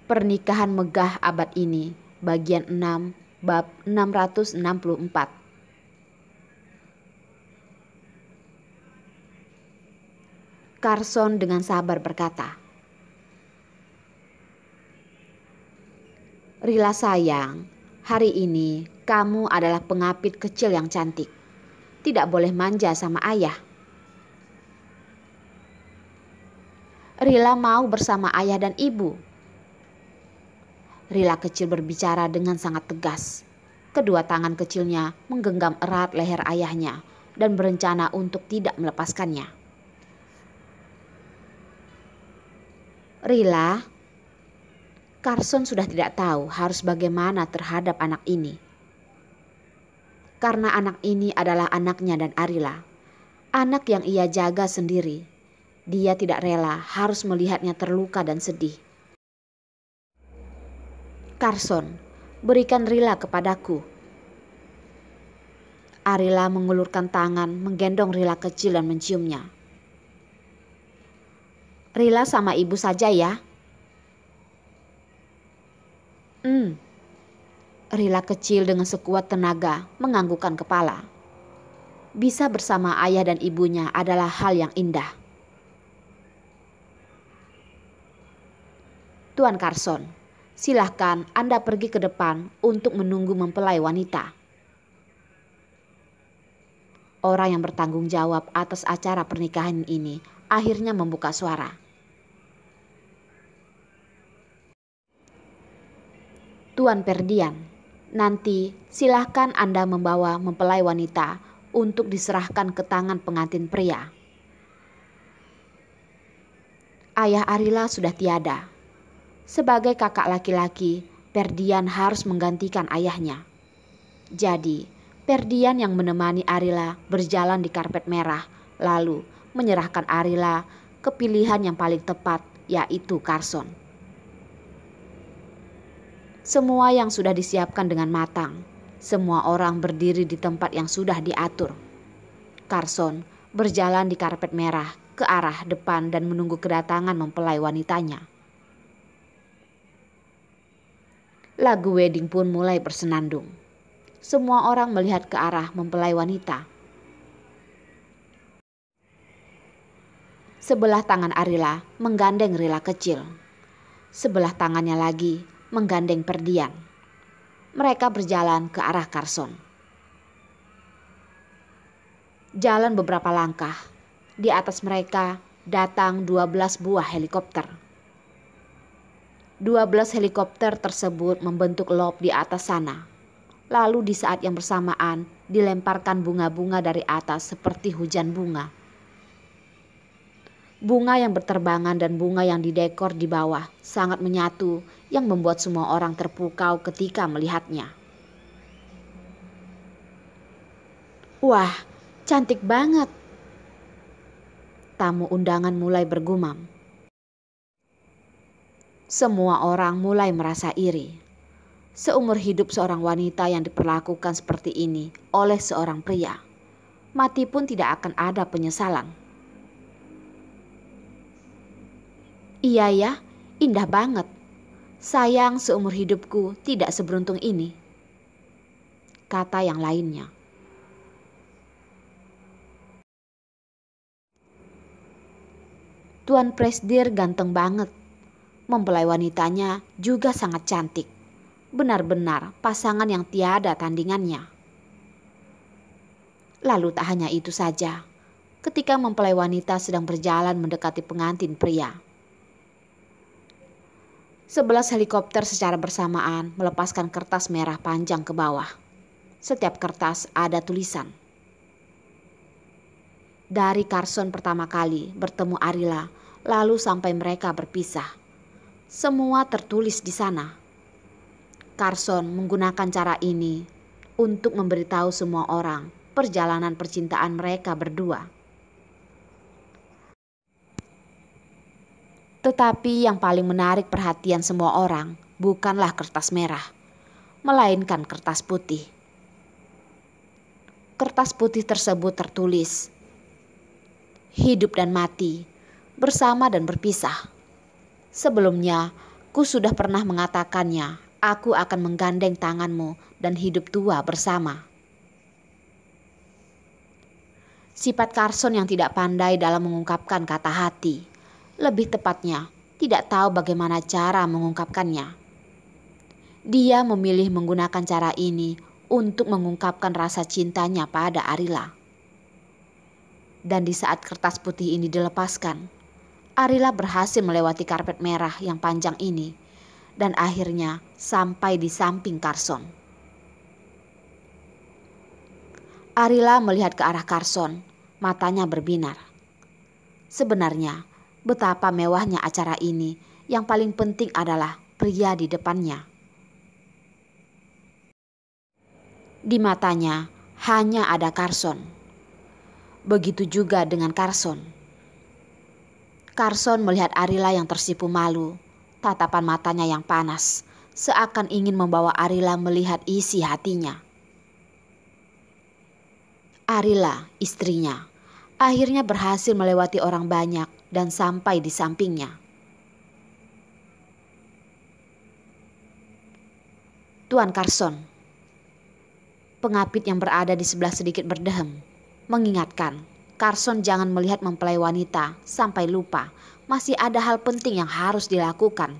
Pernikahan megah abad ini, bagian 6, bab 664. Carson dengan sabar berkata, "Rila sayang, hari ini kamu adalah pengapit kecil yang cantik. Tidak boleh manja sama ayah." Rila mau bersama ayah dan ibu. Rila kecil berbicara dengan sangat tegas. Kedua tangan kecilnya menggenggam erat leher ayahnya dan berencana untuk tidak melepaskannya. Rila, Carson sudah tidak tahu harus bagaimana terhadap anak ini. Karena anak ini adalah anaknya dan Arila, anak yang ia jaga sendiri. Dia tidak rela harus melihatnya terluka dan sedih. "Carson, berikan Rila kepadaku." Arila mengulurkan tangan menggendong Rila kecil dan menciumnya. "Rila sama ibu saja ya." Rila kecil dengan sekuat tenaga menganggukkan kepala. Bisa bersama ayah dan ibunya adalah hal yang indah. "Tuan Carson, silahkan Anda pergi ke depan untuk menunggu mempelai wanita." Orang yang bertanggung jawab atas acara pernikahan ini akhirnya membuka suara. "Tuan Ferdian, nanti silahkan Anda membawa mempelai wanita untuk diserahkan ke tangan pengantin pria." Ayah Arila sudah tiada. Sebagai kakak laki-laki, Ferdian harus menggantikan ayahnya. Jadi, Ferdian yang menemani Arila berjalan di karpet merah, lalu menyerahkan Arila ke pilihan yang paling tepat, yaitu Carson. Semua yang sudah disiapkan dengan matang. Semua orang berdiri di tempat yang sudah diatur. Carson berjalan di karpet merah ke arah depan dan menunggu kedatangan mempelai wanitanya. Lagu wedding pun mulai bersenandung. Semua orang melihat ke arah mempelai wanita. Sebelah tangan Arila menggandeng Rila kecil. Sebelah tangannya lagi menggandeng Ferdian. Mereka berjalan ke arah Carson. Jalan beberapa langkah. Di atas mereka datang 12 buah helikopter. 12 helikopter tersebut membentuk lob di atas sana. Lalu di saat yang bersamaan dilemparkan bunga-bunga dari atas seperti hujan bunga. Bunga yang berterbangan dan bunga yang didekor di bawah sangat menyatu yang membuat semua orang terpukau ketika melihatnya. "Wah, cantik banget." Tamu undangan mulai bergumam. Semua orang mulai merasa iri. Seumur hidup seorang wanita yang diperlakukan seperti ini oleh seorang pria, mati pun tidak akan ada penyesalan. "Iya ya, indah banget. Sayang seumur hidupku tidak seberuntung ini," kata yang lainnya. "Tuan Presdir ganteng banget. Mempelai wanitanya juga sangat cantik. Benar-benar pasangan yang tiada tandingannya." Lalu tak hanya itu saja. Ketika mempelai wanita sedang berjalan mendekati pengantin pria, 11 helikopter secara bersamaan melepaskan kertas merah panjang ke bawah. Setiap kertas ada tulisan. Dari Carson pertama kali bertemu Arila, lalu sampai mereka berpisah. Semua tertulis di sana. Carson menggunakan cara ini untuk memberitahu semua orang perjalanan percintaan mereka berdua. Tetapi yang paling menarik perhatian semua orang bukanlah kertas merah, melainkan kertas putih. Kertas putih tersebut tertulis, "Hidup dan mati, bersama dan berpisah." Sebelumnya, Ku sudah pernah mengatakannya, aku akan menggandeng tanganmu dan hidup tua bersama. Sifat Carson yang tidak pandai dalam mengungkapkan kata hati. Lebih tepatnya, tidak tahu bagaimana cara mengungkapkannya. Dia memilih menggunakan cara ini untuk mengungkapkan rasa cintanya pada Arila. Dan di saat kertas putih ini dilepaskan, Arila berhasil melewati karpet merah yang panjang ini dan akhirnya sampai di samping Carson. Arila melihat ke arah Carson, matanya berbinar. Sebenarnya, betapa mewahnya acara ini, yang paling penting adalah pria di depannya. Di matanya hanya ada Carson. Begitu juga dengan Carson. Carson melihat Arila yang tersipu malu, tatapan matanya yang panas, seakan ingin membawa Arila melihat isi hatinya. Arila, istrinya, akhirnya berhasil melewati orang banyak dan sampai di sampingnya. Tuan Carson. Pengapit yang berada di sebelah sedikit berdehem, mengingatkan Carson jangan melihat mempelai wanita sampai lupa masih ada hal penting yang harus dilakukan.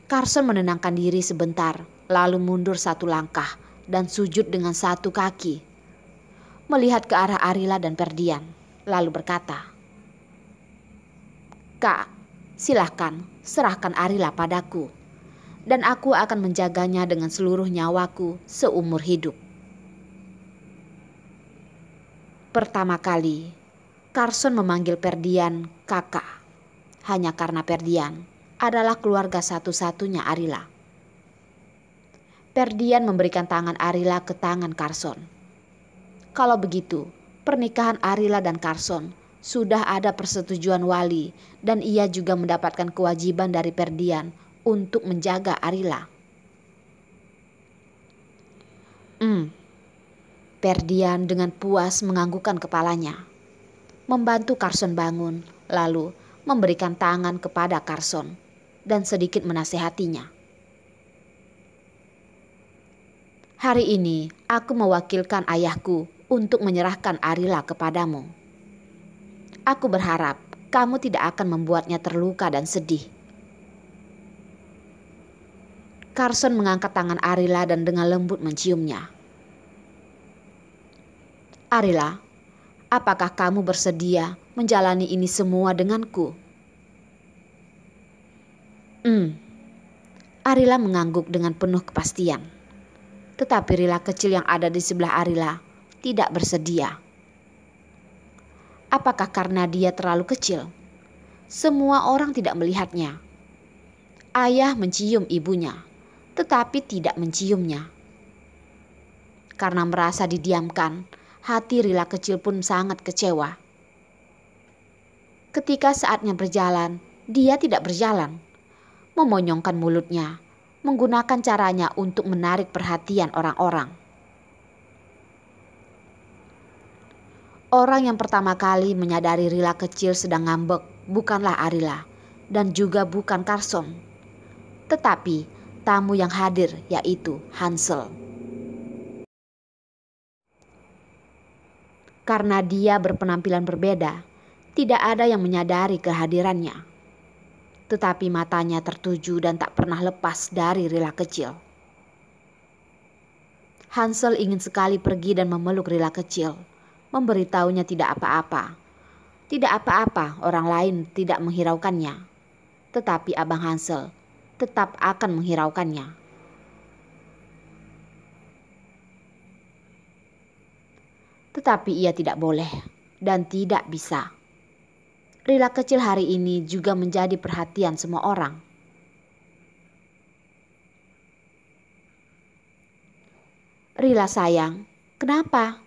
Carson menenangkan diri sebentar, lalu mundur satu langkah dan sujud dengan satu kaki. Melihat ke arah Arila dan Ferdian, lalu berkata, "Kak, silahkan serahkan Arila padaku, dan aku akan menjaganya dengan seluruh nyawaku seumur hidup." Pertama kali, Carson memanggil Ferdian kakak, hanya karena Ferdian adalah keluarga satu-satunya Arila. Ferdian memberikan tangan Arila ke tangan Carson. Kalau begitu, pernikahan Arila dan Carson sudah ada persetujuan wali dan ia juga mendapatkan kewajiban dari Ferdian untuk menjaga Arila. Ferdian dengan puas menganggukkan kepalanya, membantu Carson bangun, lalu memberikan tangan kepada Carson dan sedikit menasehatinya. "Hari ini aku mewakilkan ayahku untuk menyerahkan Arila kepadamu. Aku berharap kamu tidak akan membuatnya terluka dan sedih." Carson mengangkat tangan Arila dan dengan lembut menciumnya. "Arila, apakah kamu bersedia menjalani ini semua denganku?" Arila mengangguk dengan penuh kepastian. Tetapi Rila kecil yang ada di sebelah Arila tidak bersedia. Apakah karena dia terlalu kecil? Semua orang tidak melihatnya. Ayah mencium ibunya, tetapi tidak menciumnya. Karena merasa didiamkan, hati Rila kecil pun sangat kecewa. Ketika saatnya berjalan, dia tidak berjalan. Memonyongkan mulutnya, menggunakan caranya untuk menarik perhatian orang-orang. Orang yang pertama kali menyadari Rila kecil sedang ngambek bukanlah Arila dan juga bukan Carson, tetapi tamu yang hadir yaitu Hansel. Karena dia berpenampilan berbeda, tidak ada yang menyadari kehadirannya. Tetapi matanya tertuju dan tak pernah lepas dari Rila kecil. Hansel ingin sekali pergi dan memeluk Rila kecil, memberitahunya tidak apa-apa. Tidak apa-apa, orang lain tidak menghiraukannya. Tetapi Abang Hansel tetap akan menghiraukannya. Tetapi ia tidak boleh dan tidak bisa. Rila kecil hari ini juga menjadi perhatian semua orang. "Rila sayang, kenapa?"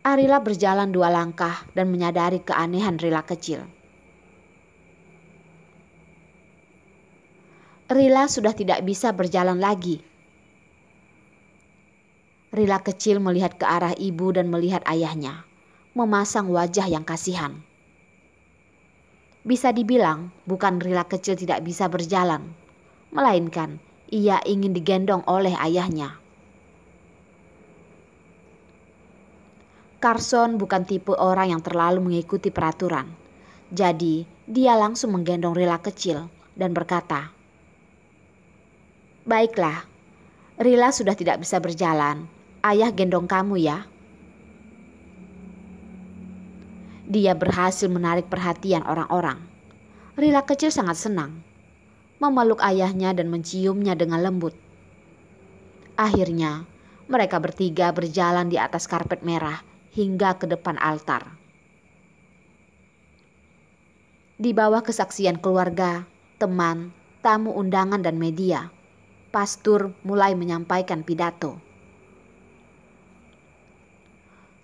Arila berjalan 2 langkah dan menyadari keanehan Rila kecil. Rila sudah tidak bisa berjalan lagi. Rila kecil melihat ke arah ibu dan melihat ayahnya, memasang wajah yang kasihan. Bisa dibilang bukan Rila kecil tidak bisa berjalan, melainkan ia ingin digendong oleh ayahnya. Carson bukan tipe orang yang terlalu mengikuti peraturan. Jadi dia langsung menggendong Rila kecil dan berkata, "Baiklah, Rila sudah tidak bisa berjalan. Ayah gendong kamu ya." Dia berhasil menarik perhatian orang-orang. Rila kecil sangat senang, memeluk ayahnya dan menciumnya dengan lembut. Akhirnya, mereka bertiga berjalan di atas karpet merah hingga ke depan altar. Di bawah kesaksian keluarga, teman, tamu undangan dan media, pastor mulai menyampaikan pidato.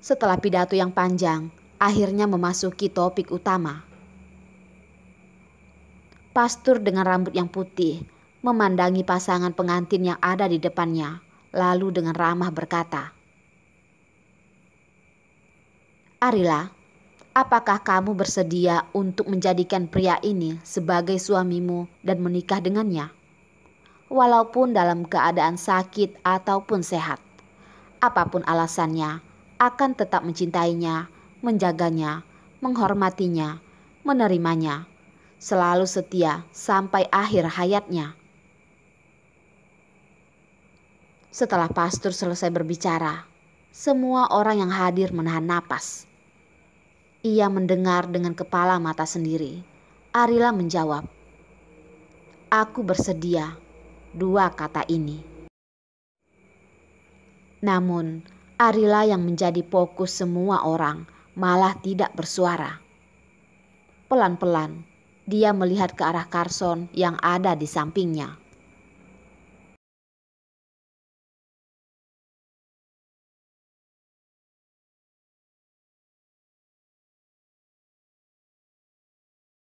Setelah pidato yang panjang, akhirnya memasuki topik utama. Pastor dengan rambut yang putih memandangi pasangan pengantin yang ada di depannya, lalu dengan ramah berkata, "Arila, apakah kamu bersedia untuk menjadikan pria ini sebagai suamimu dan menikah dengannya? Walaupun dalam keadaan sakit ataupun sehat, apapun alasannya, akan tetap mencintainya, menjaganya, menghormatinya, menerimanya, selalu setia sampai akhir hayatnya." Setelah pastor selesai berbicara, semua orang yang hadir menahan napas. Ia mendengar dengan kepala mata sendiri. Arila menjawab, "Aku bersedia." Dua kata ini. Namun, Arila yang menjadi fokus semua orang malah tidak bersuara. Pelan-pelan, dia melihat ke arah Carson yang ada di sampingnya.